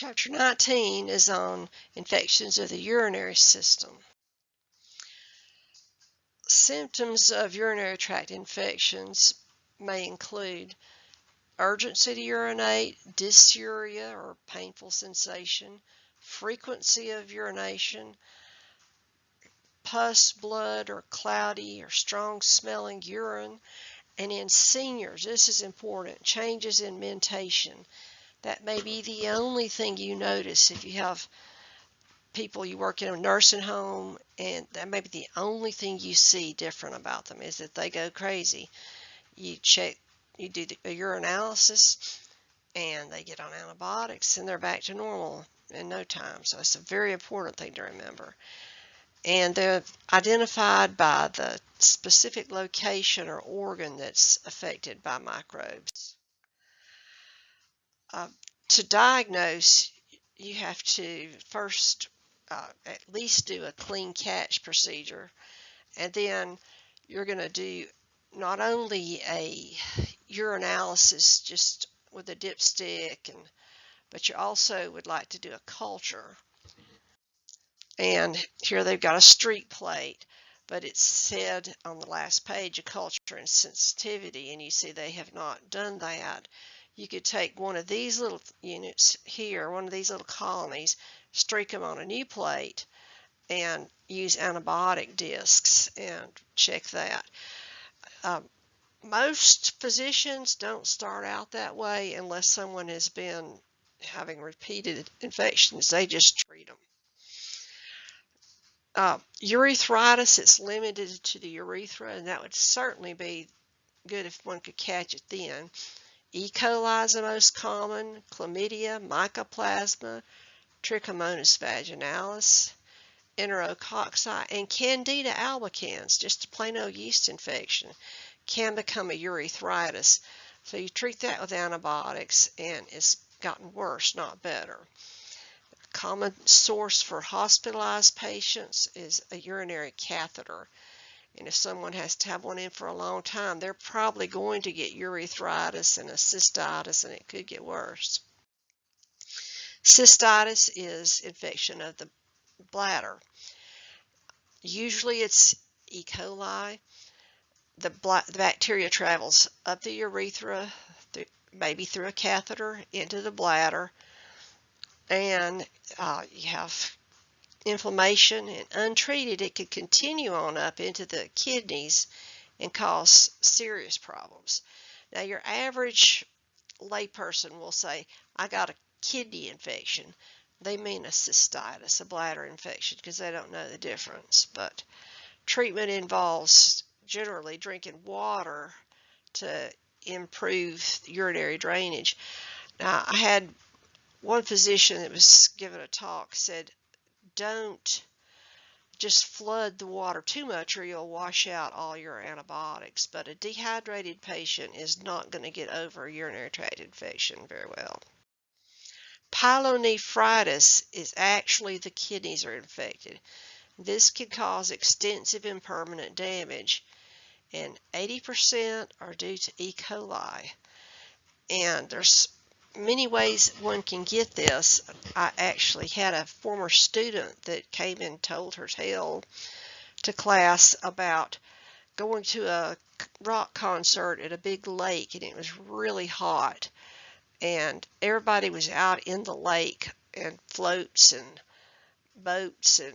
Chapter 19 is on infections of the urinary system. Symptoms of urinary tract infections may include urgency to urinate, dysuria or painful sensation, frequency of urination, pus, blood, or cloudy or strong smelling urine, and in seniors, this is important, changes in mentation. That may be the only thing you notice if you have people you work in a nursing home, and that may be the only thing you see different about them is that they go crazy. You check, you do a urinalysis, and they get on antibiotics, and they're back to normal in no time. So it's a very important thing to remember. And they're identified by the specific location or organ that's affected by microbes. To diagnose, you have to first at least do a clean catch procedure, and then you're going to do not only a urinalysis just with a dipstick, but you also would like to do a culture. And here they've got a streak plate, but it said on the last page a culture and sensitivity, and you see they have not done that. You could take one of these little units here, one of these little colonies, streak them on a new plate, and use antibiotic discs and check that. Most physicians don't start out that way unless someone has been having repeated infections. They just treat them. Urethritis, it's limited to the urethra, and that would certainly be good if one could catch it then. E. coli is the most common, chlamydia, mycoplasma, trichomonas vaginalis, enterococci, and candida albicans, just a plain old yeast infection, can become a urethritis. So you treat that with antibiotics, and it's gotten worse, not better. A common source for hospitalized patients is a urinary catheter. And if someone has to have one in for a long time, they're probably going to get urethritis and a cystitis, and it could get worse. Cystitis is infection of the bladder. Usually it's E. coli. The bacteria travels up the urethra, maybe through a catheter, into the bladder, and you have inflammation, and untreated it could continue on up into the kidneys and cause serious problems. Now your average layperson will say, I got a kidney infection. They mean a cystitis, a bladder infection, because they don't know the difference. But treatment involves generally drinking water to improve urinary drainage. Now I had one physician that was giving a talk said, don't just flood the water too much or you'll wash out all your antibiotics. But a dehydrated patient is not going to get over a urinary tract infection very well. Pyelonephritis is actually the kidneys are infected. This can cause extensive and permanent damage, and 80% are due to E. coli. And there's many ways one can get this. I actually had a former student that came and told her tale to class about going to a rock concert at a big lake, and it was really hot, and everybody was out in the lake and floats and boats and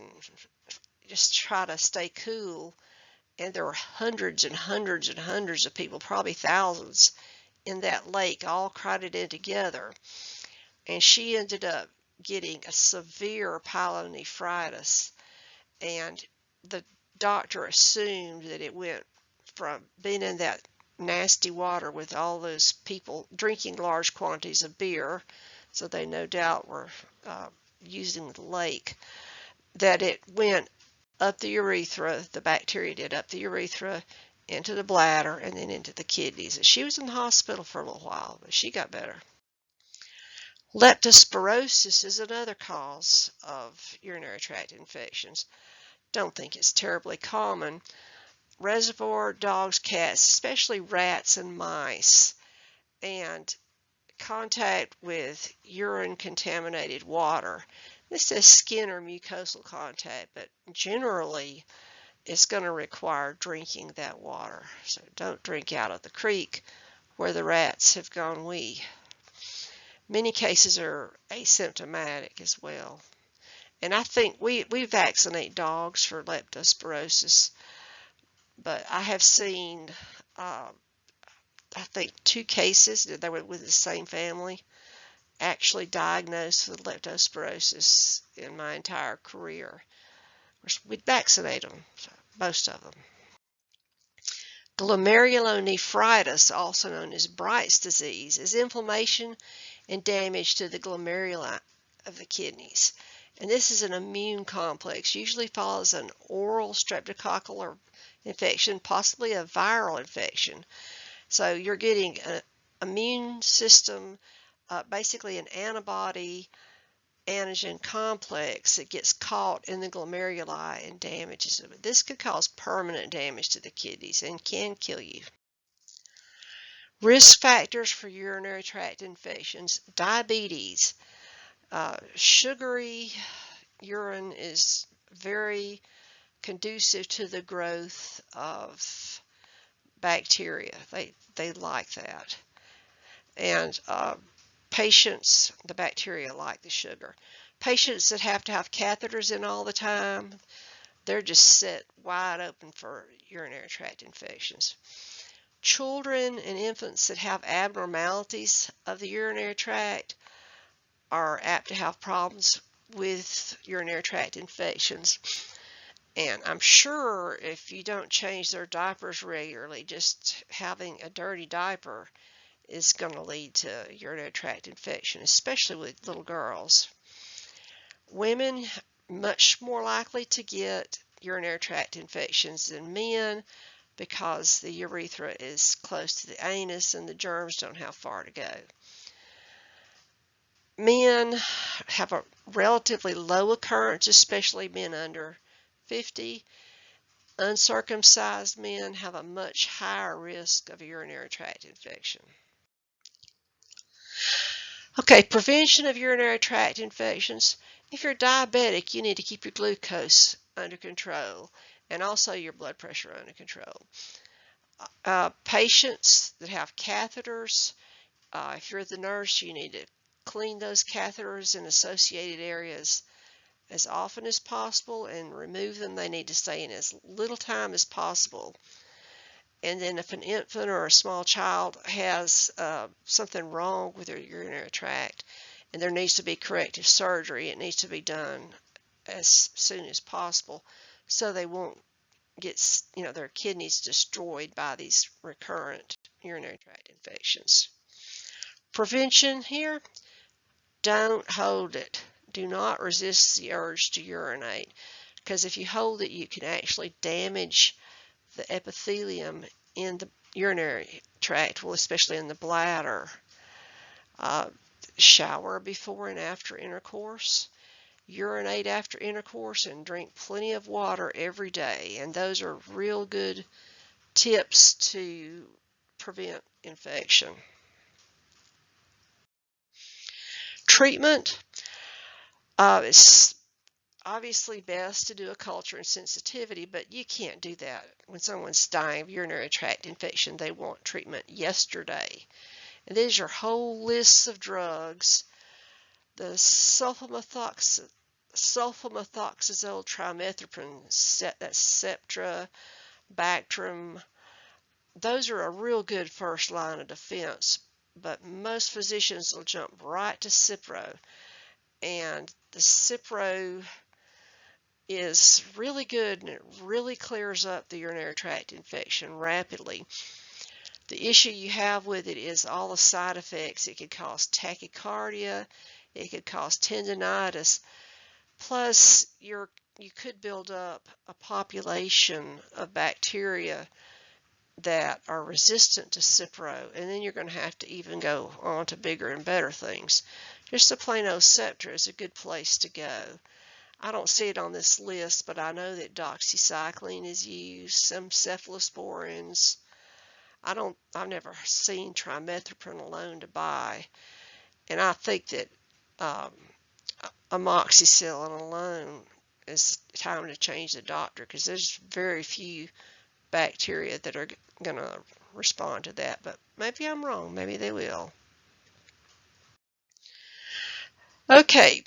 just try to stay cool, and there were hundreds and hundreds and hundreds of people, probably thousands, in that lake, all crowded in together, and she ended up getting a severe pyelonephritis, and the doctor assumed that it went from being in that nasty water with all those people drinking large quantities of beer, so they no doubt were using the lake, that it went up the urethra, the bacteria did, up the urethra, into the bladder, and then into the kidneys. And she was in the hospital for a little while, but she got better. Leptospirosis is another cause of urinary tract infections. Don't think it's terribly common. Reservoir dogs, cats, especially rats and mice, and contact with urine contaminated water. This says skin or mucosal contact, but generally it's going to require drinking that water. So don't drink out of the creek where the rats have gone wee. Many cases are asymptomatic as well. And I think we vaccinate dogs for leptospirosis, but I have seen, I think, 2 cases that they were with the same family actually diagnosed with leptospirosis in my entire career. We'd vaccinate them, most of them. Glomerulonephritis, also known as Bright's disease, is inflammation and damage to the glomeruli of the kidneys. And this is an immune complex, usually follows an oral streptococcal infection, possibly a viral infection. So you're getting an immune system, basically an antibody antigen complex that gets caught in the glomeruli and damages them. This could cause permanent damage to the kidneys and can kill you. Risk factors for urinary tract infections: diabetes. Sugary urine is very conducive to the growth of bacteria. They like that. And patients, the bacteria like the sugar. Patients that have to have catheters in all the time, they're just set wide open for urinary tract infections. Children and infants that have abnormalities of the urinary tract are apt to have problems with urinary tract infections. And I'm sure if you don't change their diapers regularly, just having a dirty diaper is going to lead to urinary tract infection, especially with little girls. Women much more likely to get urinary tract infections than men because the urethra is close to the anus and the germs don't have far to go. Men have a relatively low occurrence, especially men under 50. Uncircumcised men have a much higher risk of a urinary tract infection. Okay, prevention of urinary tract infections. If you're diabetic, you need to keep your glucose under control and also your blood pressure under control. Patients that have catheters, if you're the nurse, you need to clean those catheters in associated areas as often as possible and remove them. They need to stay in as little time as possible. And then if an infant or a small child has something wrong with their urinary tract and there needs to be corrective surgery, it needs to be done as soon as possible so they won't get their kidneys destroyed by these recurrent urinary tract infections. Prevention here: don't hold it. Do not resist the urge to urinate, because if you hold it, you can actually damage the epithelium in the urinary tract, well, especially in the bladder. Shower before and after intercourse. Urinate after intercourse and drink plenty of water every day. And those are real good tips to prevent infection. Treatment. It's obviously best to do a culture and sensitivity, but you can't do that. When someone's dying of urinary tract infection, they want treatment yesterday. And these are whole lists of drugs. The sulfamethoxazole trimethoprim, that's Septra, Bactrim. Those are a real good first line of defense, but most physicians will jump right to Cipro. And the Cipro is really good and it really clears up the urinary tract infection rapidly. The issue you have with it is all the side effects. It could cause tachycardia, it could cause tendinitis, plus you could build up a population of bacteria that are resistant to Cipro, and then you're going to have to even go on to bigger and better things. Just a plain old Septra is a good place to go. I don't see it on this list, but I know that doxycycline is used, some cephalosporins. I've never seen trimethoprim alone to buy, and I think that amoxicillin alone is time to change the doctor, because there's very few bacteria that are going to respond to that, but maybe I'm wrong. Maybe they will. Okay,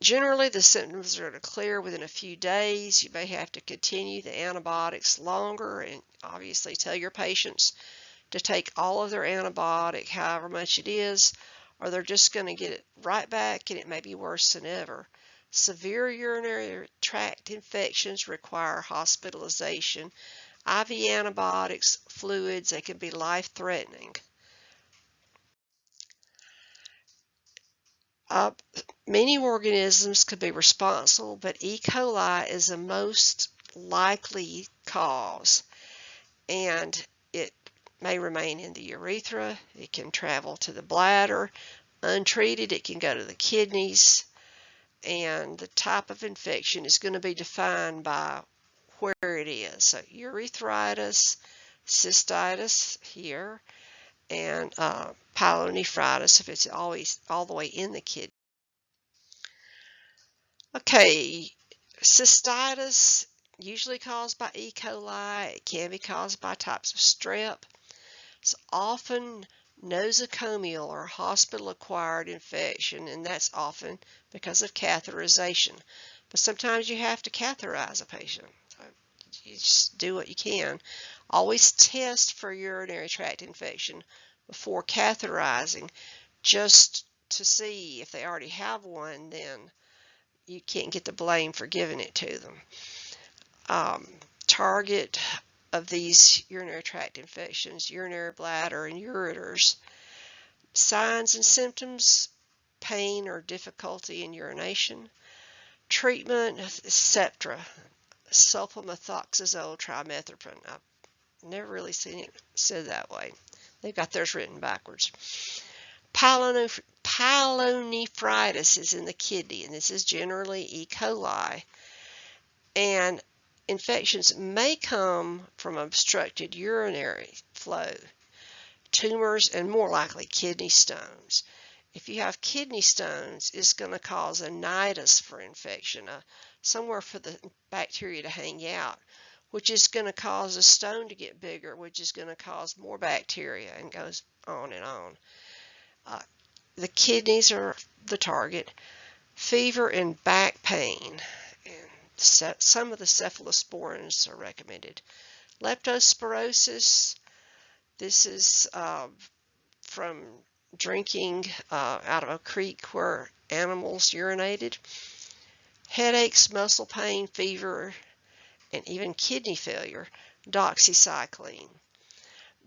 generally the symptoms are to clear within a few days. You may have to continue the antibiotics longer, and obviously tell your patients to take all of their antibiotic, however much it is, or they're just going to get it right back and it may be worse than ever. Severe urinary tract infections require hospitalization. IV antibiotics, fluids, they can be life-threatening. Many organisms could be responsible, but E. coli is the most likely cause, and it may remain in the urethra. It can travel to the bladder. Untreated, it can go to the kidneys, and the type of infection is going to be defined by where it is. So urethritis, cystitis here, and pyelonephritis if it's always all the way in the kidney. Okay, cystitis, usually caused by E. coli. It can be caused by types of strep. It's often nosocomial or hospital-acquired infection, and that's often because of catheterization. But sometimes you have to catheterize a patient. So you just do what you can. Always test for urinary tract infection before catheterizing, just to see if they already have one. Then you can't get the blame for giving it to them. Target of these urinary tract infections: urinary bladder and ureters. Signs and symptoms: pain or difficulty in urination. Treatment: Septra, sulfamethoxazole trimethoprim. I've never really seen it said that way. They've got theirs written backwards. Pyelonephritis is in the kidney, and this is generally E. coli. And infections may come from obstructed urinary flow, tumors, and more likely kidney stones. If you have kidney stones, it's going to cause a nidus for infection, somewhere for the bacteria to hang out, which is going to cause a stone to get bigger, which is going to cause more bacteria, and goes on and on. The kidneys are the target. Fever and back pain, and some of the cephalosporins are recommended. Leptospirosis, this is from drinking out of a creek where animals urinated. Headaches, muscle pain, fever, and even kidney failure. Doxycycline.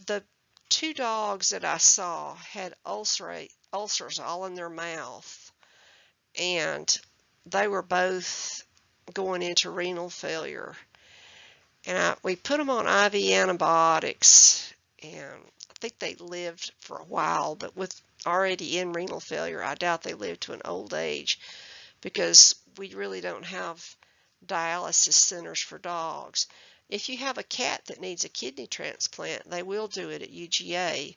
The 2 dogs that I saw had ulcers all in their mouth, and they were both going into renal failure. And we put them on IV antibiotics, and I think they lived for a while, but with already in renal failure, I doubt they lived to an old age, because we really don't have dialysis centers for dogs. If you have a cat that needs a kidney transplant, they will do it at UGA,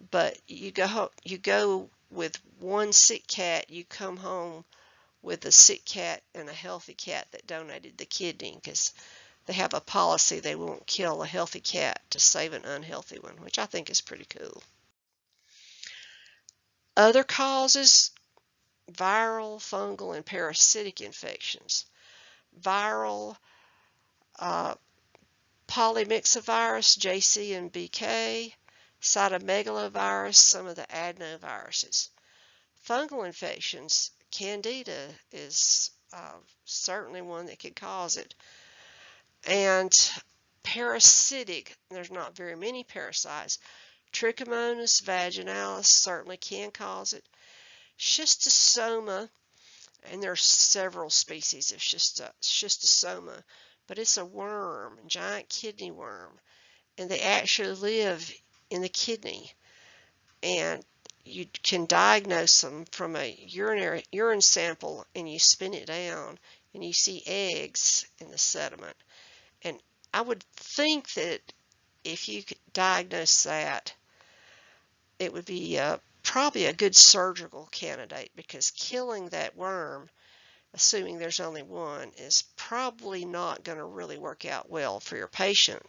but you go with one sick cat, you come home with a sick cat and a healthy cat that donated the kidney, because they have a policy they won't kill a healthy cat to save an unhealthy one, which I think is pretty cool. Other causes: viral, fungal, and parasitic infections. Viral, polymyxovirus, JC and BK, cytomegalovirus, some of the adenoviruses. Fungal infections: Candida is certainly one that could cause it. And parasitic, there's not very many parasites. Trichomonas vaginalis certainly can cause it. Schistosoma, and there are several species of schistosoma, but it's a worm, giant kidney worm, and they actually live in the kidney, and you can diagnose them from a urine sample, and you spin it down and you see eggs in the sediment. And I would think that if you could diagnose that, it would be probably a good surgical candidate, because killing that worm, assuming there's only one, is probably not going to really work out well for your patient,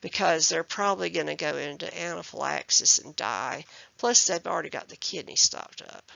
because they're probably going to go into anaphylaxis and die. Plus, they've already got the kidney stopped up.